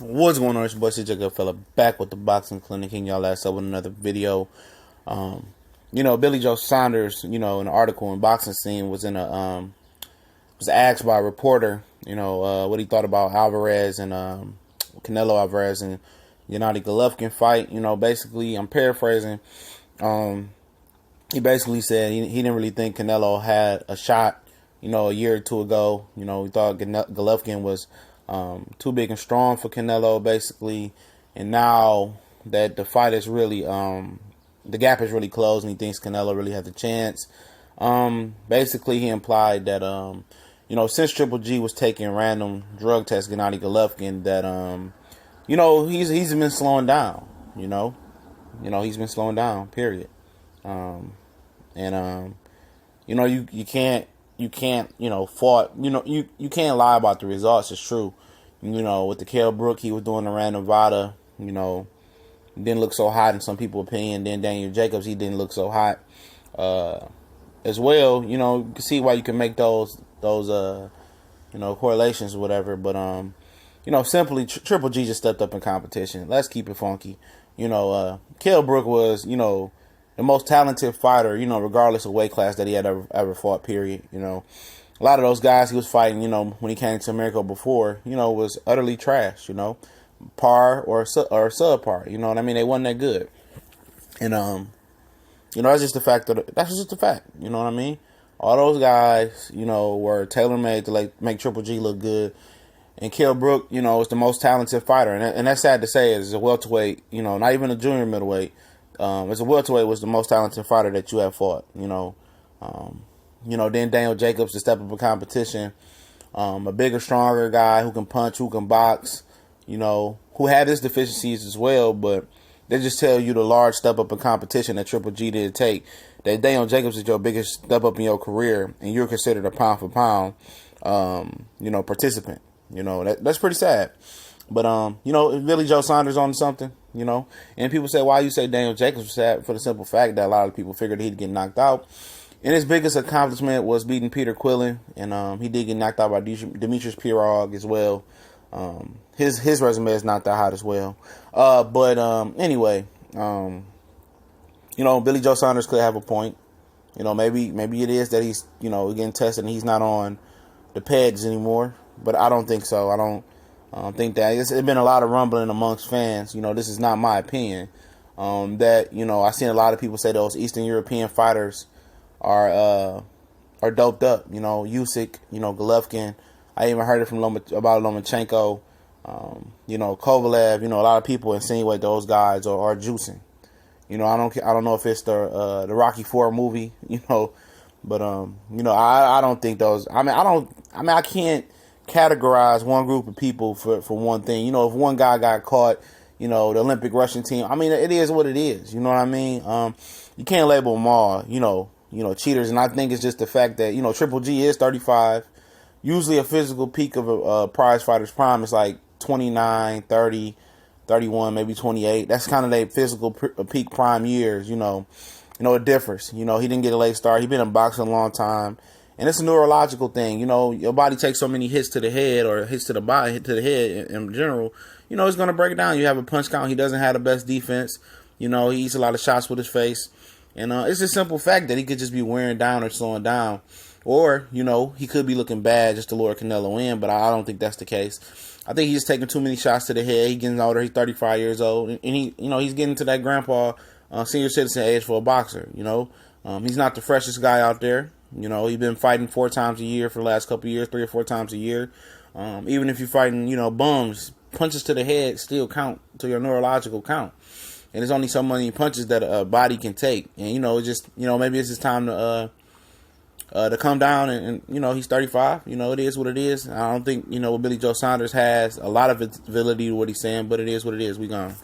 What's going on? It's your boy CJ Goodfella back with the Boxing Clinic, and y'all last up with another video. Billy Joe Saunders, in an article in Boxing Scene was was asked by a reporter, what he thought about Alvarez and Canelo Alvarez and Gennady Golovkin fight. Basically, I'm paraphrasing. He basically said he didn't really think Canelo had a shot, a year or two ago. He thought Golovkin was too big and strong for Canelo, basically. And now that the fight is really, the gap is really closed, and he thinks Canelo really has a chance. Basically, he implied that, since Triple G was taking random drug tests, Gennady Golovkin, that, he's been slowing down. He's been slowing down. Period. You can't lie about the results. It's true. With the Kell Brook, he was doing the random VADA, didn't look so hot in some people's opinion. Then Daniel Jacobs, he didn't look so hot as well. You can see why you can make those correlations or whatever. But simply Triple G just stepped up in competition. Let's keep it funky. Kell Brook was, the most talented fighter, regardless of weight class that he had ever fought, period. A lot of those guys he was fighting, when he came to America before, was utterly trash, par or subpar, you know what I mean? They wasn't that good. And, that's just the fact, you know what I mean? All those guys, were tailor-made to make Triple G look good. And Kell Brook, is the most talented fighter. And that's sad to say, as a welterweight, not even a junior middleweight. As a welterweight, was the most talented fighter that you have fought. Then Daniel Jacobs to step up in competition, a bigger, stronger guy who can punch, who can box, who had his deficiencies as well. But they just tell you the large step up in competition that Triple G did take. That Daniel Jacobs is your biggest step up in your career, and you're considered a pound for pound, participant. That's pretty sad. But, Billy Joe Saunders on something, and people say, why you say Daniel Jacobs was sad? For the simple fact that a lot of people figured he'd get knocked out. And his biggest accomplishment was beating Peter Quillin, and he did get knocked out by Demetrius Pirog as well. His resume is not that hot as well. Anyway, Billy Joe Saunders could have a point. Maybe it is that he's, getting tested and he's not on the PEDS anymore. But I don't think so. I don't think that. It's been a lot of rumbling amongst fans. This is not my opinion. That, I've seen a lot of people say those Eastern European fighters are doped up. Usyk, Golovkin. I even heard it from about Lomachenko. Kovalev. A lot of people insinuate those guys are juicing. I don't know if it's the Rocky IV movie. But I don't think those. I can't categorize one group of people for one thing. If one guy got caught, the Olympic rushing team. It is what it is. You know what I mean? You can't label them all. Cheaters. And I think it's just the fact that Triple G is 35. Usually a physical peak of a prize fighter's prime is like 29, 30, 31, maybe 28. That's kind of their physical peak prime years. It differs. He didn't get a late start. He's been in boxing a long time. And it's a neurological thing. Your body takes so many hits to the head or hits to the body, hit to the head in general. It's going to break it down. You have a punch count. He doesn't have the best defense. He eats a lot of shots with his face. And it's a simple fact that he could just be wearing down or slowing down. Or, he could be looking bad just to lure Canelo in. But I don't think that's the case. I think he's taking too many shots to the head. He's getting older. He's 35 years old. And he's getting to that grandpa, senior citizen age for a boxer. He's not the freshest guy out there. He's been fighting 4 times a year for the last couple of years, 3 or 4 times a year. Even if you're fighting, bums, punches to the head still count to your neurological count. And there's only so many punches that a body can take. And, maybe it's just time to come down and he's 35. It is what it is. I don't think, Billy Joe Saunders has a lot of ability to what he's saying, but it is what it is. We gone.